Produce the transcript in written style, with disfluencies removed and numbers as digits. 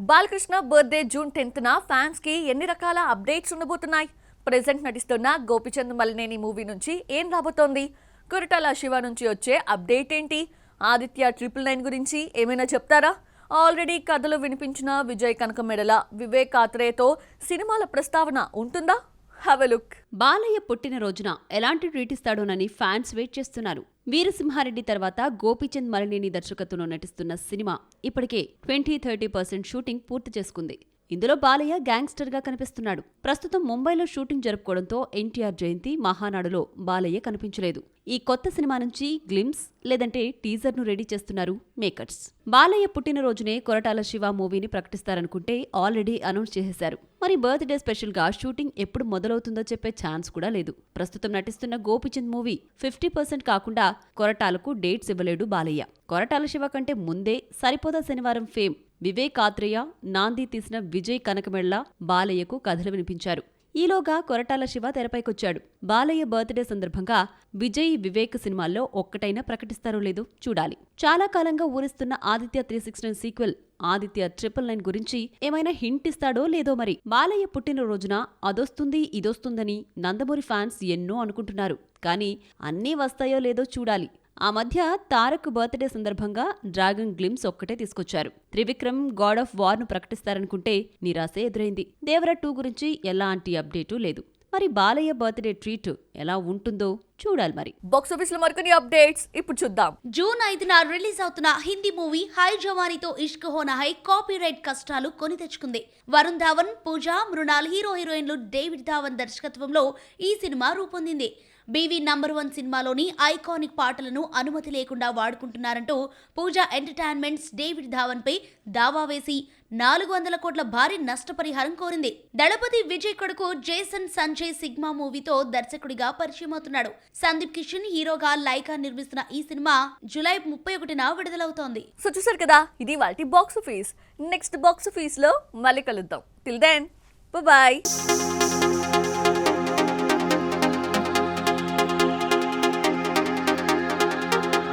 Balakrishna birthday June 10న fans కి ఎన్ని రకాల అప్డేట్స్ ఉండబోతున్నాయి? ప్రెజెంట్ నటిస్తున్న గోపిచంద్ మలినేని మూవీ నుంచి ఏం రాబోతోంది? కొరటాల శివ నుంచి వచ్చే అప్డేట్ ఏంటి? ఆదిత్య 999 గురించి ఏమైనా చెప్తారా? ఆల్రెడీ కథలు వినిపించిన విజయ్ కనకమెడల, వివేక్ ఆత్రేయతో సినిమాల ప్రస్తావన ఉంటుందా? Have a look. బాలయ్య పుట్టినరోజున ఎలాంటి ట్రీట్ ఇస్తాడోనని ఫ్యాన్స్ వెయిట్ చేస్తున్నారు. వీరసింహారెడ్డి తర్వాత గోపీచంద్ మలినేని దర్శకత్వంలో నటిస్తున్న సినిమా ఇప్పటికే 20-30% షూటింగ్ పూర్తి చేసుకుంది. ఇందులో బాలయ్య గ్యాంగ్స్టర్ గా కనిపిస్తున్నాడు. ప్రస్తుతం ముంబైలో షూటింగ్ జరుపుకోవడంతో ఎన్టీఆర్ జయంతి మహానాడులో బాలయ్య కనిపించలేదు. ఈ కొత్త సినిమా నుంచి గ్లిమ్స్ లేదంటే టీజర్ ను రెడీ చేస్తున్నారు మేకర్స్. బాలయ్య పుట్టినరోజునే కొరటాల శివ మూవీని ప్రకటిస్తారనుకుంటే ఆల్రెడీ అనౌన్స్ చేసేశారు. మరి బర్త్డే స్పెషల్ గా షూటింగ్ ఎప్పుడు మొదలవుతుందో చెప్పే ఛాన్స్ కూడా లేదు. ప్రస్తుతం నటిస్తున్న గోపిచంద్ మూవీ 50% కాకుండా కొరటాలకు డేట్స్ ఇవ్వలేడు బాలయ్య. కొరటాల శివ కంటే ముందే సరిపోదా శనివారం ఫేమ్ వివేక్ ఆత్రేయ, నాంది తీసిన విజయ్ కనకమెడల బాలయ్యకు కథలు వినిపించారు. ఈలోగా కొరటాల శివ తెరపైకొచ్చాడు. బాలయ్య బర్త్డే సందర్భంగా విజయ్, వివేక్ సినిమాల్లో ఒక్కటైనా ప్రకటిస్తారో లేదో చూడాలి. చాలా కాలంగా ఊరిస్తున్న ఆదిత్య 369 సీక్వెల్ ఆదిత్య 999 గురించి ఏమైనా హింట్ ఇస్తాడో లేదో మరి. బాలయ్య పుట్టినరోజున అదొస్తుంది ఇదొస్తుందని నందమూరి ఫ్యాన్స్ ఎన్నో అనుకుంటున్నారు. కానీ అన్నీ వస్తాయో లేదో చూడాలి. ఆ మధ్య తారక్ బర్త్డే సందర్భంగా డ్రాగన్ గ్లిమ్స్ ఒక్కటే తీసుకొచ్చారు. త్రివిక్రమ్ గాడ్ ఆఫ్ వార్ ను ప్రకటిస్తారనుకుంటే నిరాశే ఎదురైంది. దేవర 2 గురించి ఎలాంటి అప్డేటు లేదు. మరి బాలయ్య బర్త్డే ట్రీట్ ఎలా ఉంటుందో చూడాలి మరి. బాక్సాఫీస్ లో మరికొన్ని అప్డేట్స్ ఇప్పుడు చూద్దాం. జూన్ 5న రిలీజ్ అవుతున్న హిందీ మూవీ హై జవానీతో ఇష్క్ హోనా హై కాపీరైట్ కష్టాలు కొని తెచ్చుకుంది. వరుణ్ ధావన్, పూజ, మృణాల్ హీరోయిన్లు డేవిడ్ ధావన్ దర్శకత్వంలో ఈ సినిమా రూపొందింది. బీవీ నంబర్ 1 సినిమాలోని ఐకానిక్ పాటలను అనుమతి లేకుండా వాడుకుంటున్నారంటూ పూజా ఎంటర్టైన్మెంట్స్ డేవిడ్ ధావన్ పై దావా వేసి 400 కోట్ల భారీ నష్టపరిహారం కోరింది. దళపతి విజయ్ కొడుకు జేసన్ సంజయ్ సిగ్మా మూవీతో దర్శకుడిగా పరిచయం అవుతున్నాడు. సందీప్ కిషన్ హీరోగా లైకా నిర్మిస్తున్న ఈ సినిమా జూలై 31న విడుదలవుతోంది. సో చూసారు కదా, ఇది వాటి బాక్సాఫీస్. నెక్స్ట్ బాక్సాఫీస్ లో మళ్ళీ కలుద్దాం. Till then, by.